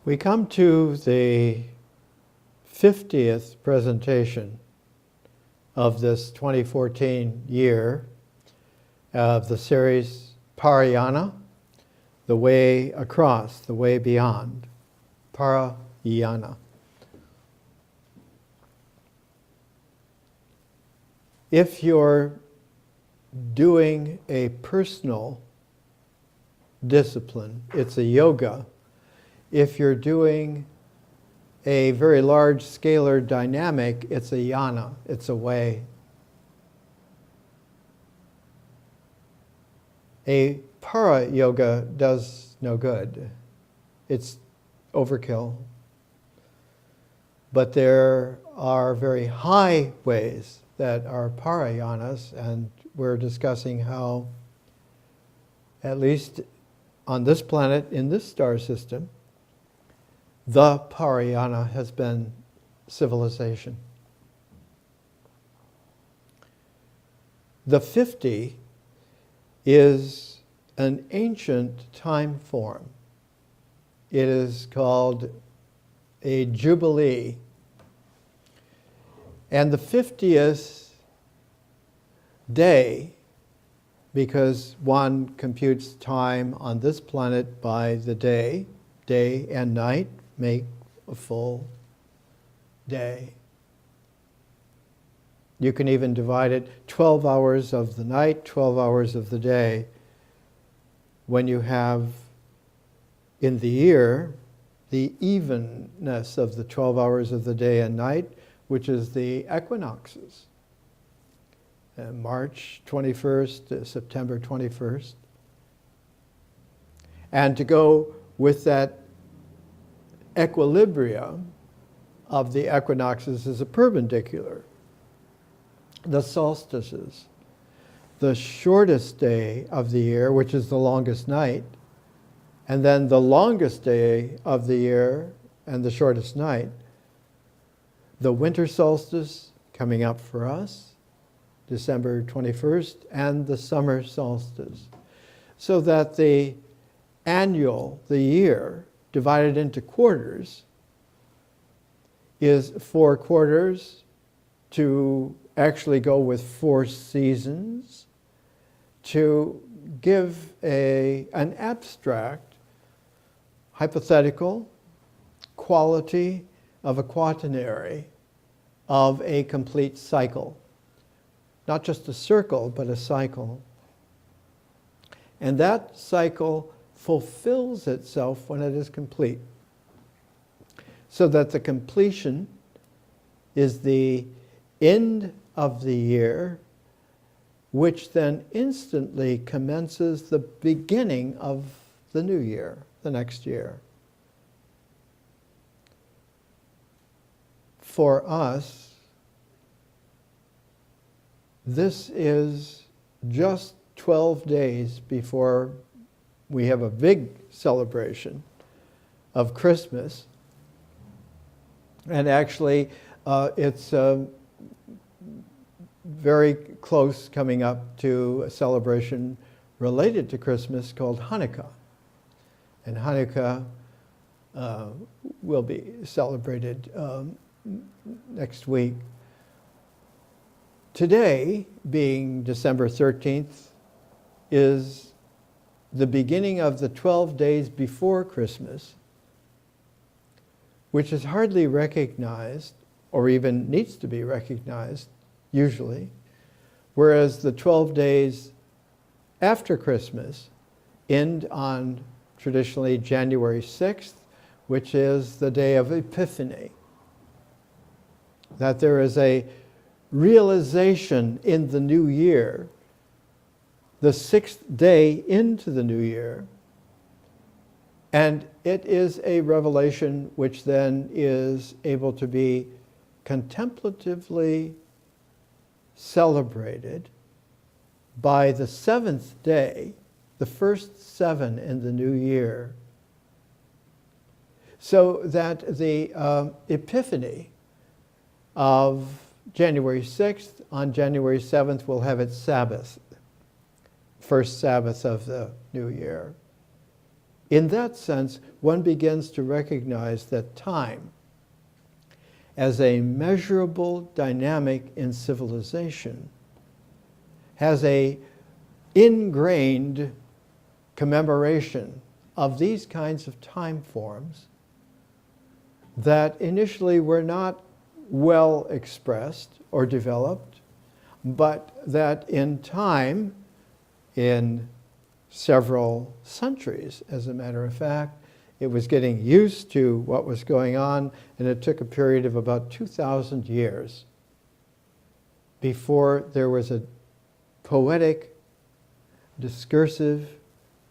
We come to the 50th presentation of this 2014 year of the series Parayana, the way across, the way beyond. Parayana. If you're doing a personal discipline, it's a yoga. If you're doing a very large scalar dynamic, it's a yana, it's a way. A para yoga does no good. It's overkill. But there are very high ways that are parayanas, and we're discussing how, at least on this planet, in this star system, the Parayana has been civilization. The 50 is an ancient time form. It is called a jubilee. And the 50th day, because one computes time on this planet by the day and night, make a full day. You can even divide it 12 hours of the night, 12 hours of the day. When you have in the year the evenness of the 12 hours of the day and night, which is the equinoxes. March 21st to September 21st. And to go with that equilibrium of the equinoxes is a perpendicular. The solstices, the shortest day of the year, which is the longest night, and then the longest day of the year and the shortest night, the winter solstice coming up for us, December 21st, and the summer solstice. So that the annual, the year, divided into quarters, is 4 quarters to actually go with 4 seasons, to give an abstract, hypothetical quality of a quaternary of a complete cycle. Not just a circle, but a cycle. And that cycle fulfills itself when it is complete. So that the completion is the end of the year, which then instantly commences the beginning of the new year, the next year. For us, this is just 12 days before we have a big celebration of Christmas. And actually, it's very close coming up to a celebration related to Christmas called Hanukkah. And Hanukkah will be celebrated next week. Today, being December 13th, is the beginning of the 12 days before Christmas, which is hardly recognized, or even needs to be recognized, usually, whereas the 12 days after Christmas end on, traditionally, January 6th, which is the day of Epiphany. That there is a realization in the new year, the 6th day into the new year, and it is a revelation which then is able to be contemplatively celebrated by the 7th day, the first 7 in the new year, so that the Epiphany of January 6th on January 7th will have its Sabbath, first Sabbath of the new year. in that sense, one begins to recognize that time, as a measurable dynamic in civilization, has a ingrained commemoration of these kinds of time forms that initially were not well expressed or developed, but that in time, in several centuries, as a matter of fact, it was getting used to what was going on, and it took a period of about 2,000 years before there was a poetic, discursive,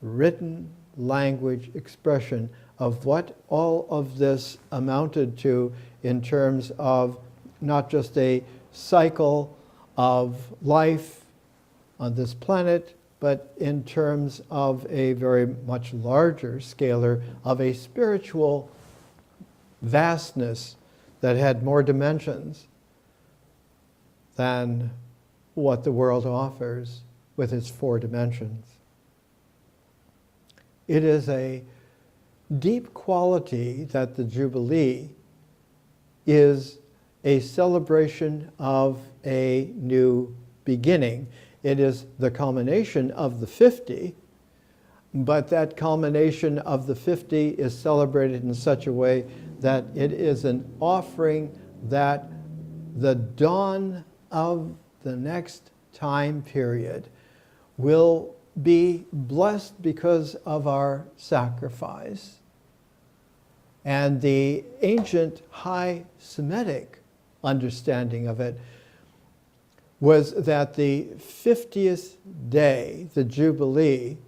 written language expression of what all of this amounted to in terms of not just a cycle of life on this planet, but in terms of a very much larger scalar of a spiritual vastness that had more dimensions than what the world offers with its 4 dimensions. It is a deep quality that the Jubilee is a celebration of a new beginning. It is the culmination of the 50, but that culmination of the 50 is celebrated in such a way that it is an offering that the dawn of the next time period will be blessed because of our sacrifice. And the ancient High Semitic understanding of it was that the 50th day, the Jubilee,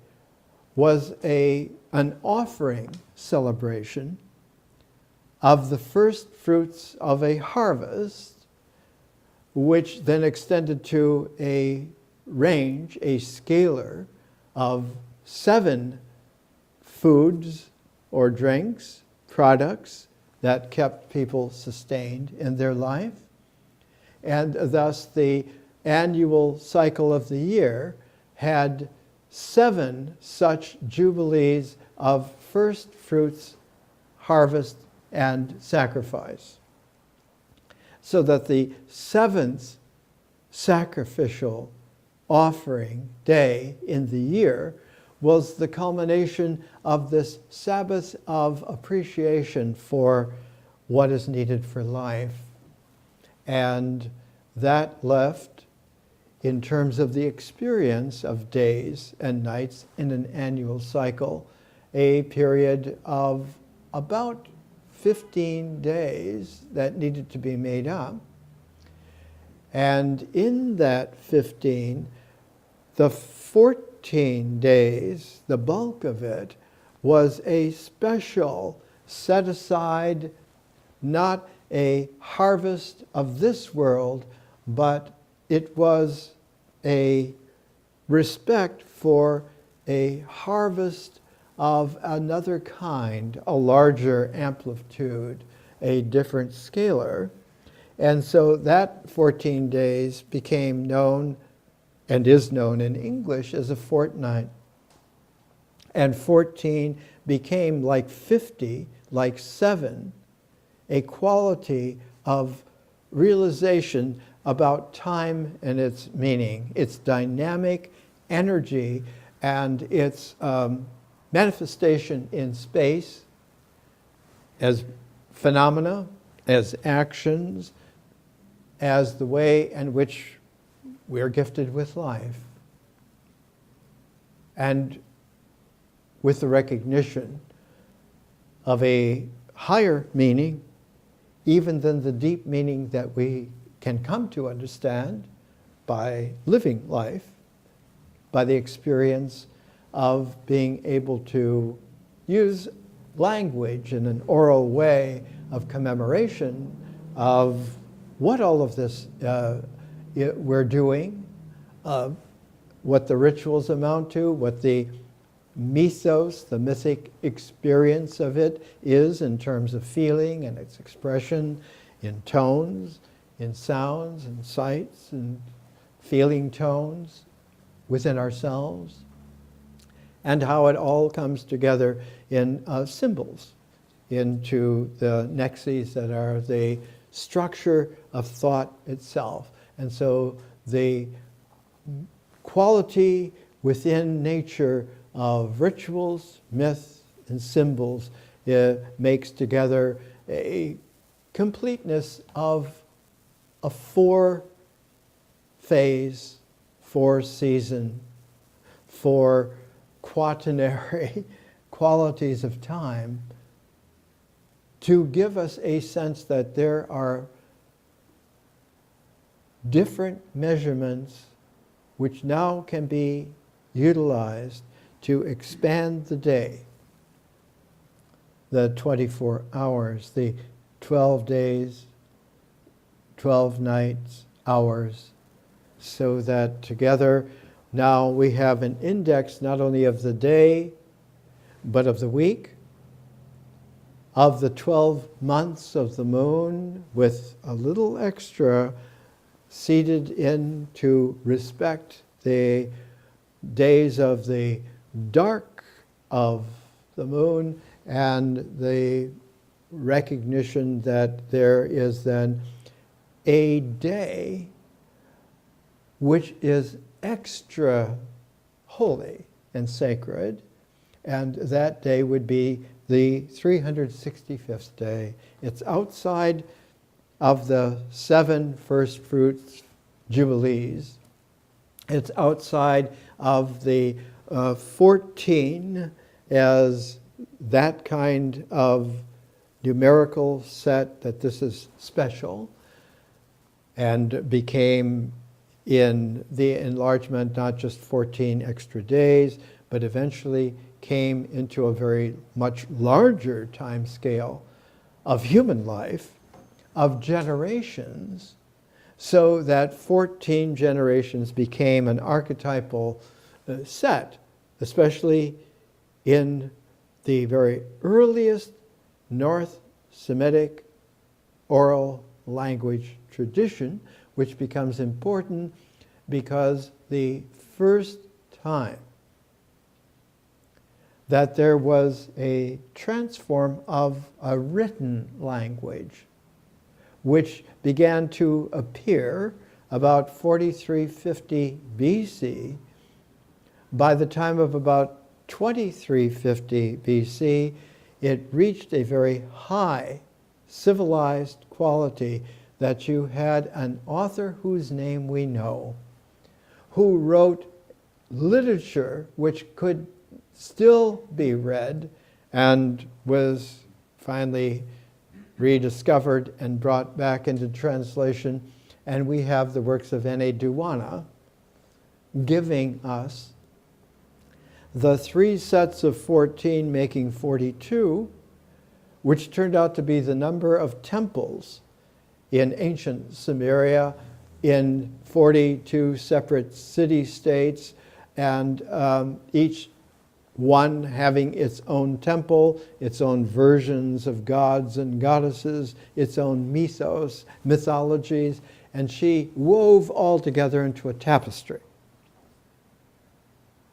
was an offering celebration of the first fruits of a harvest, which then extended to a range, a scalar of 7 foods or drinks, products that kept people sustained in their life. And thus the annual cycle of the year had 7 such jubilees of first fruits, harvest, and sacrifice. So that the 7th sacrificial offering day in the year was the culmination of this Sabbath of appreciation for what is needed for life. And that left, in terms of the experience of days and nights in an annual cycle, a period of about 15 days that needed to be made up. And in that 15, the 14 days, the bulk of it, was a special set aside, not a harvest of this world, but it was a respect for a harvest of another kind, a larger amplitude, a different scalar. And so that 14 days became known and is known in English as a fortnight. And 14 became like 50, like 7, a quality of realization about time and its meaning, its dynamic energy, and its manifestation in space as phenomena, as actions, as the way in which we're gifted with life. And with the recognition of a higher meaning, even than the deep meaning that we can come to understand by living life, by the experience of being able to use language in an oral way of commemoration of what all of this we're doing, what the rituals amount to, what the mythos, the mythic experience of it is in terms of feeling and its expression in tones, in sounds and sights and feeling tones within ourselves. and how it all comes together in symbols into the nexes that are the structure of thought itself. And so the quality within nature of rituals, myths, and symbols makes together a completeness of a four-phase, four-season, four quaternary qualities of time to give us a sense that there are different measurements which now can be utilized to expand the day, the 24 hours, the 12 days, 12 nights, hours, so that together now we have an index not only of the day, but of the week, of the 12 months of the moon, with a little extra seated in to respect the days of the dark of the moon and the recognition that there is then a day which is extra holy and sacred, and that day would be the 365th day. It's outside of the 7 first fruits jubilees. It's outside of the 14 as that kind of numerical set that this is special, and became in the enlargement not just 14 extra days, but eventually came into a very much larger time scale of human life, of generations, so that 14 generations became an archetypal set, especially in the very earliest North Semitic oral language tradition, which becomes important because the first time that there was a transform of a written language, which began to appear about 4350 BC. By the time of about 2350 BC, it reached a very high civilized quality that you had an author whose name we know, who wrote literature which could still be read and was finally rediscovered and brought back into translation. And we have the works of N.A. Duwana giving us the 3 sets of 14 making 42, which turned out to be the number of temples in ancient Samaria in 42 separate city-states, and each one having its own temple, its own versions of gods and goddesses, its own mythologies, and she wove all together into a tapestry.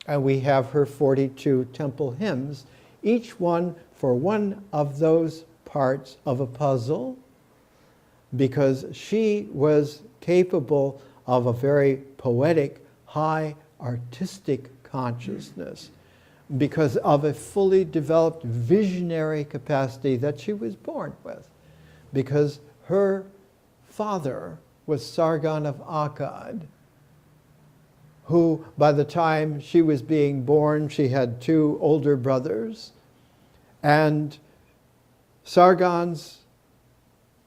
And we have her 42 temple hymns, each one for one of those parts of a puzzle, because she was capable of a very poetic, high artistic consciousness, because of a fully developed visionary capacity that she was born with, because her father was Sargon of Akkad, who, by the time she was being born, she had 2 older brothers, and Sargon's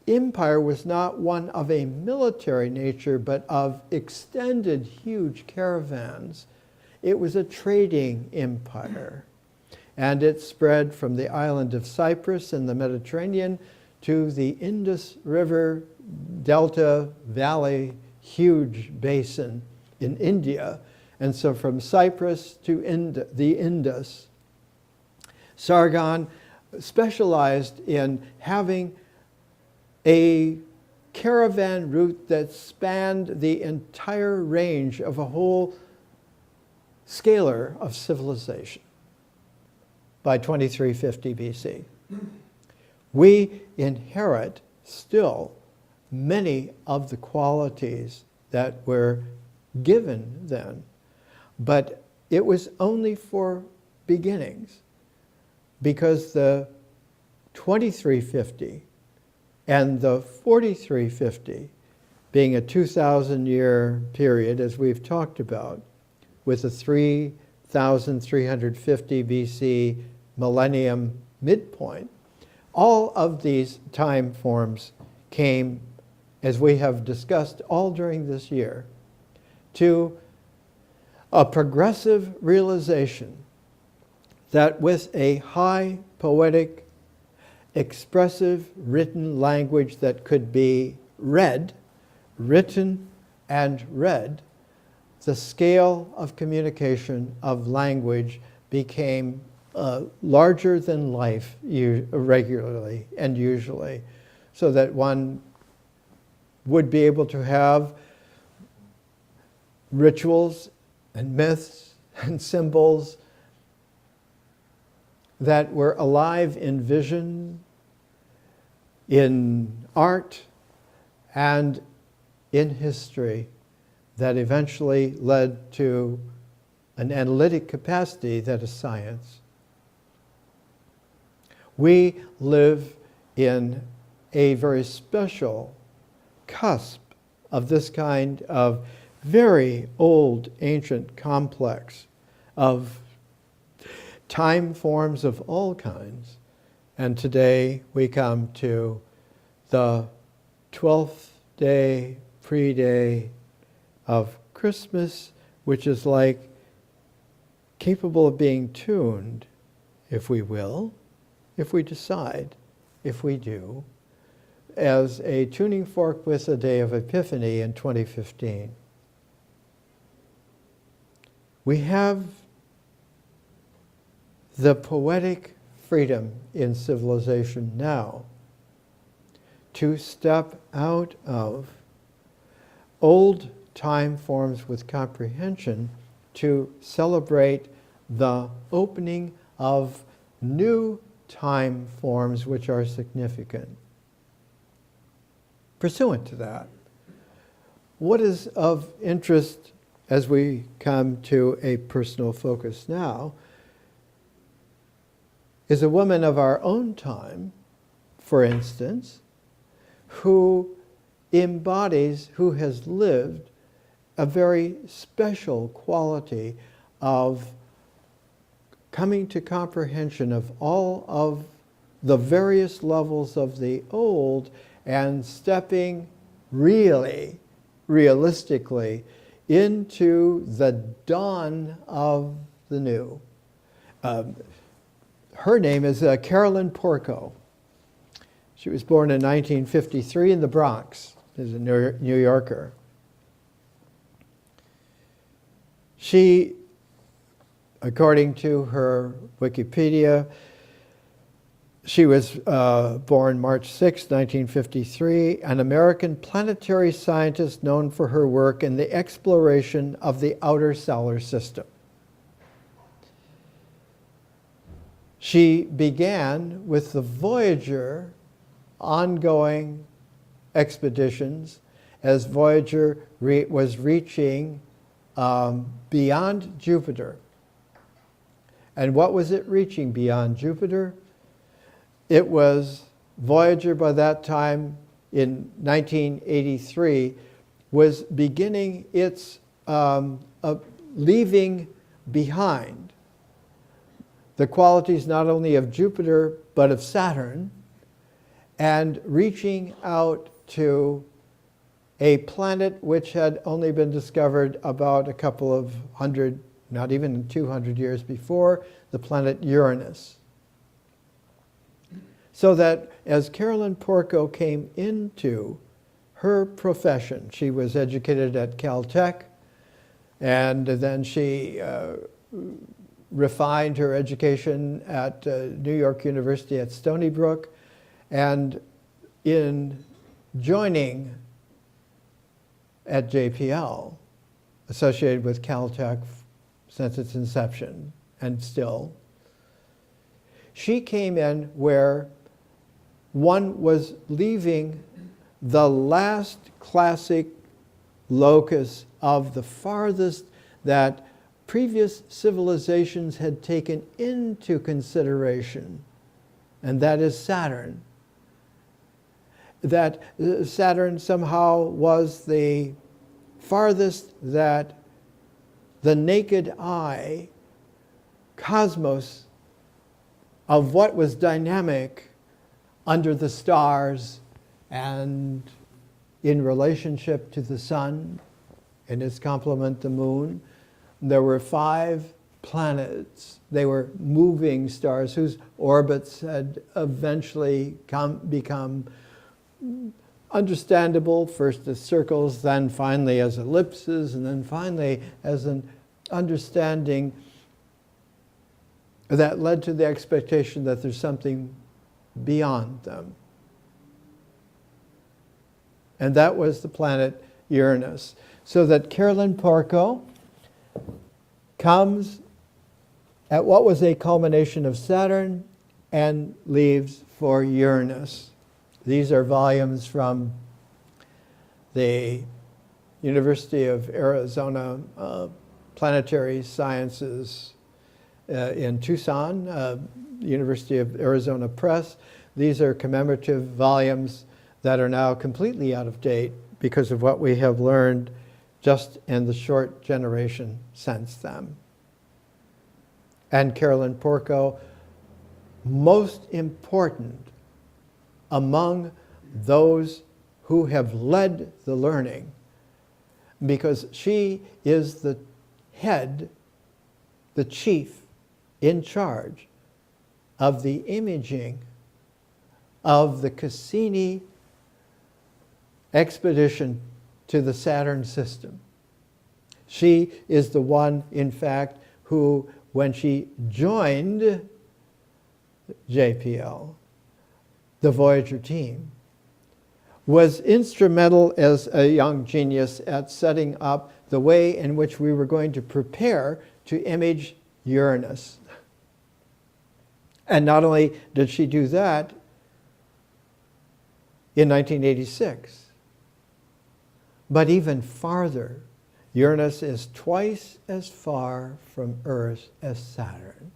empire was not one of a military nature, but of extended huge caravans. It was a trading empire, and it spread from the island of Cyprus in the Mediterranean to the Indus River Delta Valley, huge basin in India. And so from Cyprus to the Indus, Sargon specialized in having a caravan route that spanned the entire range of a whole scalar of civilization. by 2350 BC. We inherit still many of the qualities that were given then, but it was only for beginnings, because the 2350 and the 4350, being a 2,000-year period, as we've talked about, with the 3,350 BC millennium midpoint, all of these time forms came, as we have discussed all during this year, to a progressive realization that with a high poetic, expressive written language that could be read, written and read, the scale of communication of language became larger than life regularly and usually, so that one would be able to have rituals and myths and symbols that were alive in vision, in art, and in history, that eventually led to an analytic capacity that is science. We live in a very special cusp of this kind of very old, ancient complex of time forms of all kinds. And today we come to the 12th day, pre-day of Christmas, which is like capable of being tuned, if we will, if we decide, if we do, as a tuning fork with a day of Epiphany in 2015. We have the poetic freedom in civilization now to step out of old time forms with comprehension to celebrate the opening of new time forms which are significant. Pursuant to that, what is of interest as we come to a personal focus now is a woman of our own time, for instance, who embodies, who has lived a very special quality of coming to comprehension of all of the various levels of the old and stepping really, realistically, into the dawn of the new. Her name is Carolyn Porco. She was born in 1953 in the Bronx, as a New Yorker. She, according to her Wikipedia, she was born March 6, 1953, an American planetary scientist known for her work in the exploration of the outer solar system. She began with the Voyager ongoing expeditions as Voyager was reaching beyond Jupiter. And what was it reaching beyond Jupiter? It was Voyager by that time in 1983 was beginning its leaving behind the qualities not only of Jupiter but of Saturn, and reaching out to a planet which had only been discovered about a couple of hundred, not even 200 years before, the planet Uranus. So that as Carolyn Porco came into her profession, she was educated at Caltech, and then she refined her education at New York University at Stony Brook, and in joining at JPL, associated with Caltech since its inception, and still, she came in where one was leaving the last classic locus of the farthest that previous civilizations had taken into consideration, and that is Saturn. That Saturn somehow was the farthest that the naked eye cosmos of what was dynamic under the stars and in relationship to the sun and its complement, the moon. There were 5 planets. They were moving stars whose orbits had eventually become understandable, first as circles, then finally as ellipses, and then finally as an understanding that led to the expectation that there's something beyond them. And that was the planet Uranus. So that Carolyn Porco comes at what was a culmination of Saturn and leaves for Uranus. These are volumes from the University of Arizona Planetary Sciences in Tucson, University of Arizona Press. These are commemorative volumes that are now completely out of date because of what we have learned just in the short generation since then. And Carolyn Porco, most important among those who have led the learning, because she is the head, the chief in charge of the imaging of the Cassini expedition to the Saturn system. She is the one, in fact, who, when she joined JPL, the Voyager team, was instrumental as a young genius at setting up the way in which we were going to prepare to image Uranus. And not only did she do that in 1986, but even farther. Uranus is twice as far from Earth as Saturn.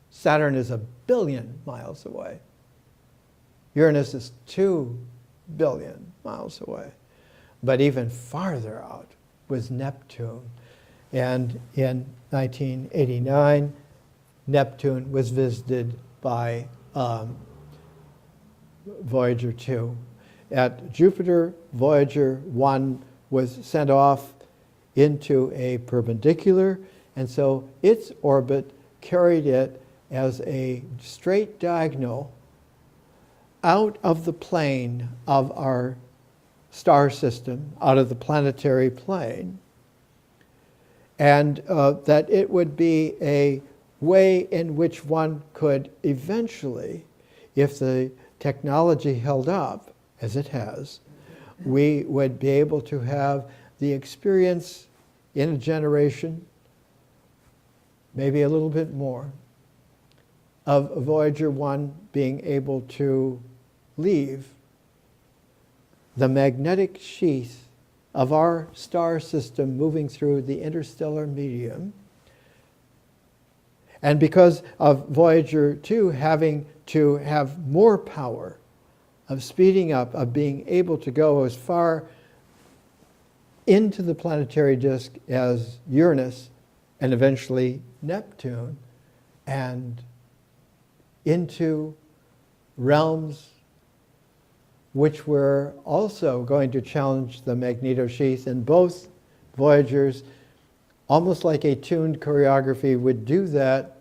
Saturn is 1 billion miles away. Uranus is 2 billion miles away. But even farther out was Neptune. And in 1989, Neptune was visited by Voyager 2. At Jupiter, Voyager 1 was sent off into a perpendicular, and so its orbit carried it as a straight diagonal out of the plane of our star system, out of the planetary plane, and that it would be a way in which one could eventually, if the technology held up, as it has, we would be able to have the experience in a generation, maybe a little bit more, of Voyager 1 being able to leave the magnetic sheath of our star system moving through the interstellar medium. And because of Voyager 2 having to have more power, of speeding up, of being able to go as far into the planetary disk as Uranus and eventually Neptune, and into realms which were also going to challenge the magnetosheath. And both Voyagers, almost like a tuned choreography, would do that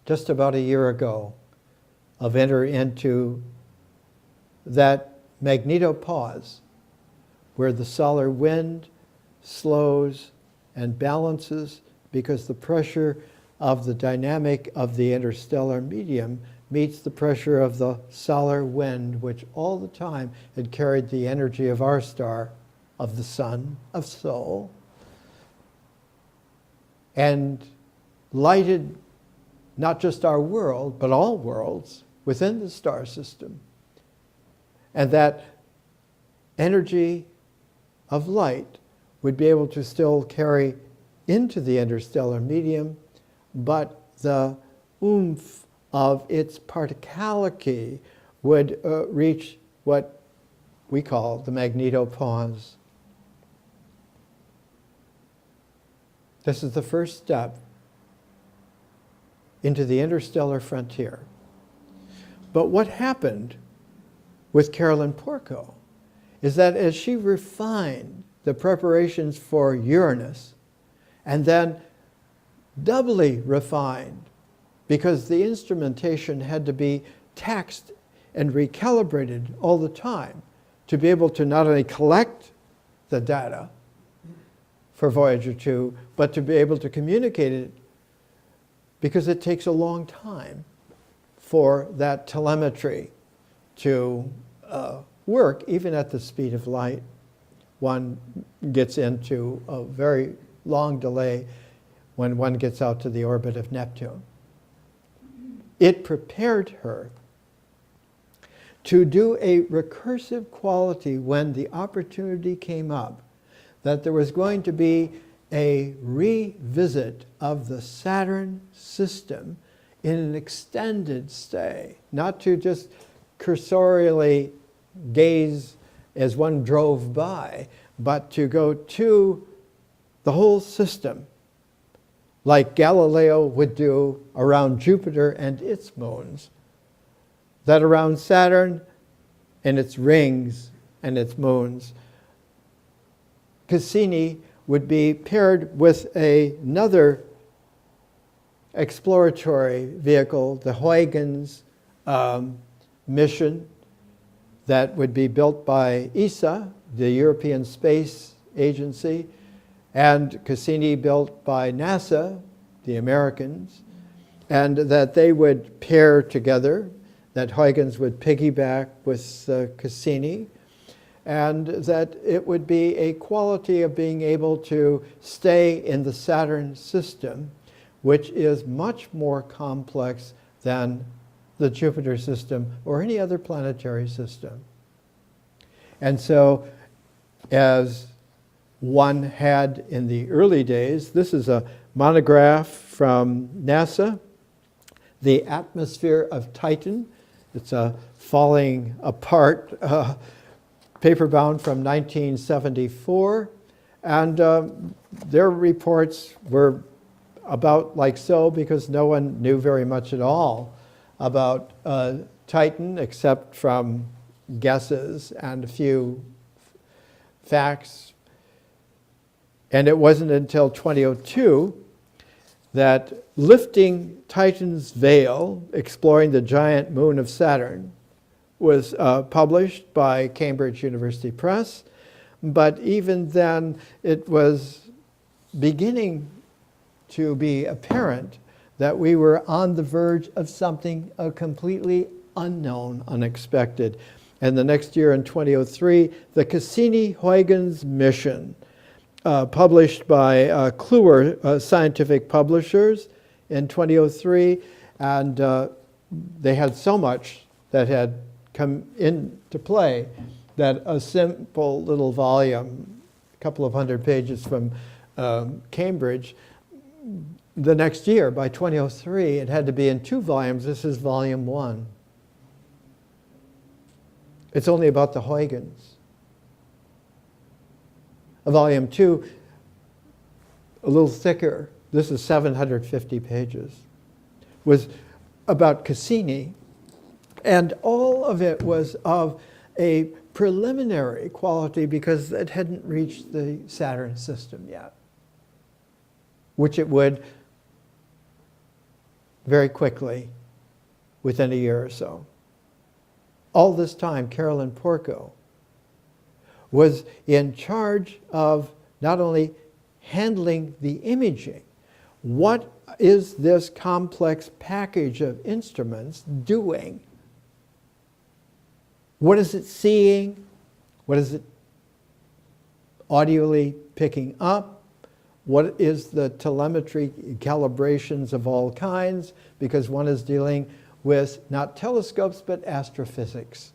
just about a year ago, of enter into that magnetopause where the solar wind slows and balances because the pressure of the dynamic of the interstellar medium meets the pressure of the solar wind, which all the time had carried the energy of our star, of the sun, of Sol, and lighted not just our world, but all worlds within the star system. And that energy of light would be able to still carry into the interstellar medium, but the oomph of its particality would reach what we call the magnetopause. This is the first step into the interstellar frontier. But what happened with Carolyn Porco is that as she refined the preparations for Uranus, and then doubly refined, because the instrumentation had to be taxed and recalibrated all the time to be able to not only collect the data for Voyager 2, but to be able to communicate it, because it takes a long time for that telemetry to work, even at the speed of light. One gets into a very long delay when one gets out to the orbit of Neptune. It prepared her to do a recursive quality when the opportunity came up that there was going to be a revisit of the Saturn system in an extended stay, not to just cursorily gaze as one drove by, but to go to the whole system, like Galileo would do around Jupiter and its moons, that around Saturn and its rings and its moons, Cassini would be paired with another exploratory vehicle, the Huygens mission, that would be built by ESA, the European Space Agency, and Cassini built by NASA, the Americans, and that they would pair together, that Huygens would piggyback with Cassini, and that it would be a quality of being able to stay in the Saturn system, which is much more complex than the Jupiter system or any other planetary system. And so, as one had in the early days, this is a monograph from NASA, The Atmosphere of Titan. It's a falling apart paper-bound from 1974. And their reports were about like so, because no one knew very much at all about Titan, except from guesses and a few facts. And it wasn't until 2002 that Lifting Titan's Veil, Exploring the Giant Moon of Saturn, was published by Cambridge University Press. But even then, it was beginning to be apparent that we were on the verge of something completely unknown, unexpected. And the next year, in 2003, the Cassini-Huygens mission, published by Kluwer Scientific Publishers in 2003, and they had so much that had come into play that a simple little volume, a couple of hundred pages from Cambridge, the next year, by 2003, it had to be in 2 volumes. This is volume 1. It's only about the Huygens. Volume 2, a little thicker, this is 750 pages, was about Cassini, and all of it was of a preliminary quality because it hadn't reached the Saturn system yet, which it would very quickly, within a year or so. All this time, Carolyn Porco was in charge of not only handling the imaging, what is this complex package of instruments doing? What is it seeing? What is it audioly picking up? what is the telemetry calibrations of all kinds, because one is dealing with not telescopes, but astrophysics.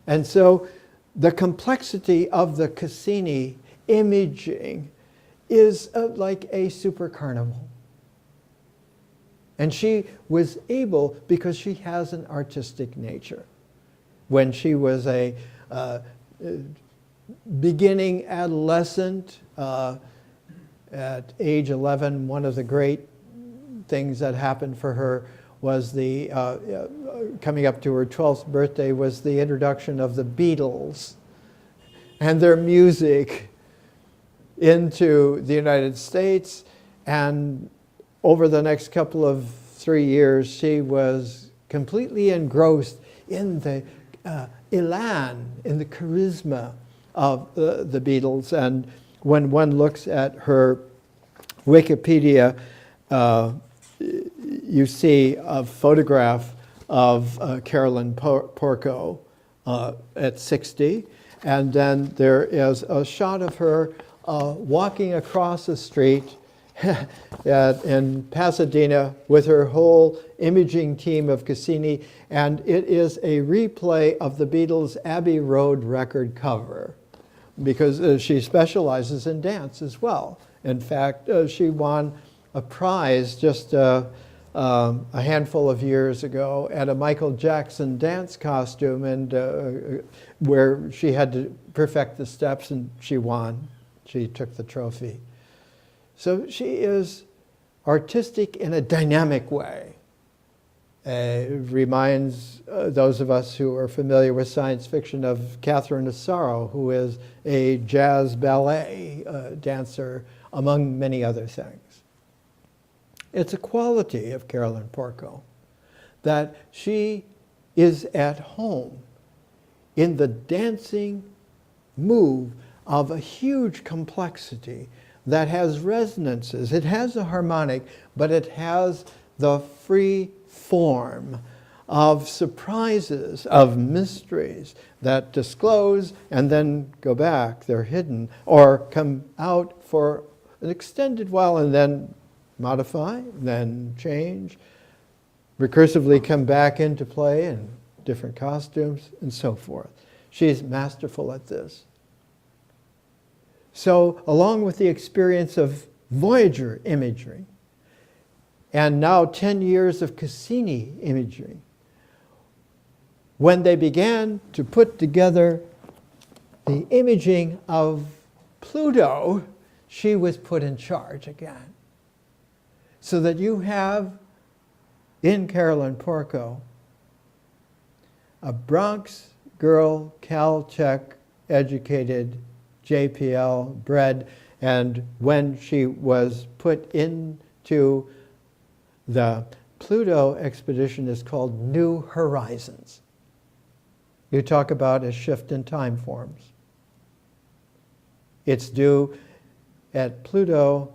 And so the complexity of the Cassini imaging is like a super carnival. And she was able, because she has an artistic nature. When she was a beginning adolescent, at age 11, one of the great things that happened for her was the, coming up to her 12th birthday, was the introduction of the Beatles and their music into the United States. And over the next couple of 3 years, she was completely engrossed in the elan, in the charisma of the Beatles. And when one looks at her Wikipedia, you see a photograph of Carolyn Porco at 60. And then there is a shot of her walking across the street in Pasadena with her whole imaging team of Cassini. And it is a replay of the Beatles' Abbey Road record cover, because she specializes in dance as well. In fact, she won a prize just a handful of years ago at a Michael Jackson dance costume, and where she had to perfect the steps, and she won. She took the trophy. So she is artistic in a dynamic way. It reminds those of us who are familiar with science fiction of Catherine Asaro, who is a jazz ballet dancer, among many other things. It's a quality of Carolyn Porco that she is at home in the dancing move of a huge complexity that has resonances. It has a harmonic, but it has the free form of surprises, of mysteries that disclose and then go back. They're hidden or come out for an extended while and then modify, then change, recursively come back into play in different costumes and so forth. She's masterful at this. So along with the experience of Voyager imagery, and now 10 years of Cassini imagery, when they began to put together the imaging of Pluto, she was put in charge again. So that you have in Carolyn Porco a Bronx girl, Caltech educated, JPL bred, and when she was put into the Pluto expedition, is called New Horizons. You talk about a shift in time forms. It's due at Pluto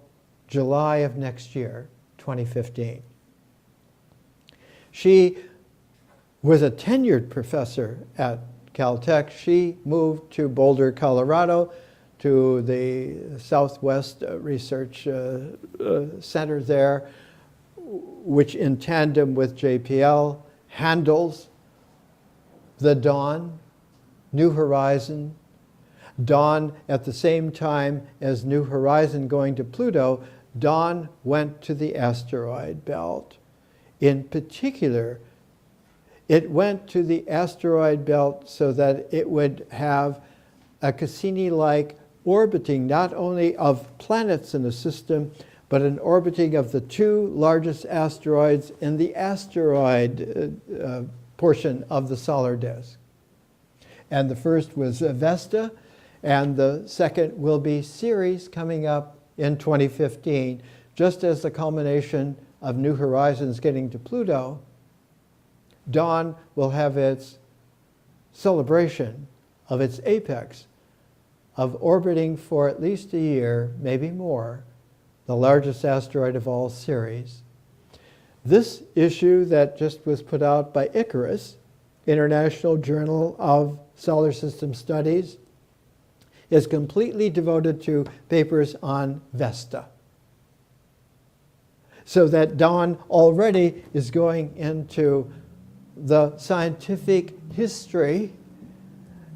July of next year, 2015. She was a tenured professor at Caltech. She moved to Boulder, Colorado, to the Southwest Research Center there, which in tandem with JPL handles the Dawn, New Horizon. Dawn, at the same time as New Horizon going to Pluto, Dawn went to the asteroid belt. In particular, it went to the asteroid belt so that it would have a Cassini-like orbiting, not only of planets in the system, but an orbiting of the two largest asteroids in the asteroid portion of the solar disk. And the first was Vesta, and the second will be Ceres, coming up in 2015, just as the culmination of New Horizons getting to Pluto. Dawn will have its celebration of its apex of orbiting for at least a year, maybe more, the largest asteroid of all, Ceres. This issue that just was put out by Icarus, International Journal of Solar System Studies, is completely devoted to papers on Vesta. So that Don already is going into the scientific history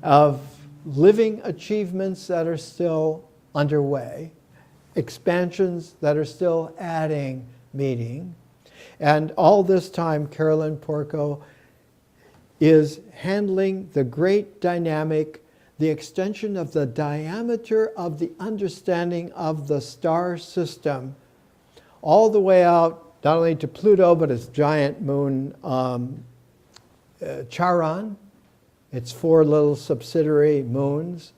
of living achievements that are still underway, expansions that are still adding meaning. And all this time, Carolyn Porco is handling the great dynamic, the extension of the diameter of the understanding of the star system, all the way out, not only to Pluto, but its giant moon, Charon, its 4 little subsidiary moons,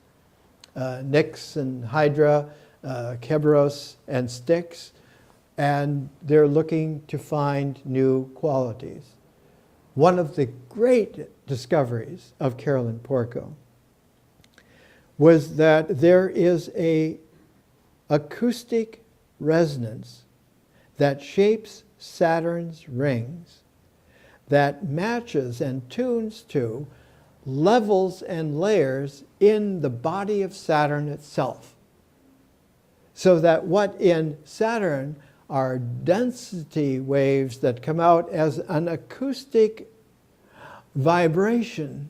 Nix and Hydra, Kerberos and Styx, and they're looking to find new qualities. One of the great discoveries of Carolyn Porco was that there is a acoustic resonance that shapes Saturn's rings that matches and tunes to levels and layers in the body of Saturn itself. So that what in Saturn are density waves that come out as an acoustic vibration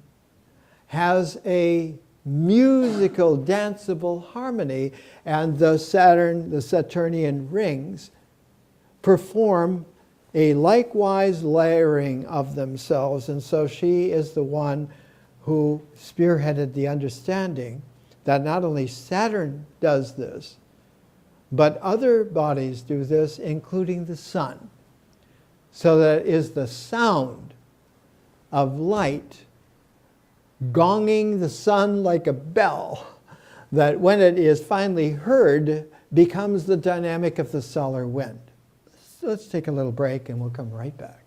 has a musical, danceable harmony, and the Saturnian rings perform a likewise layering of themselves. And so she is the one who spearheaded the understanding that not only Saturn does this, but other bodies do this, including the sun. So that it is the sound of light gonging the sun like a bell that when it is finally heard becomes the dynamic of the solar wind. So let's take a little break and we'll come right back.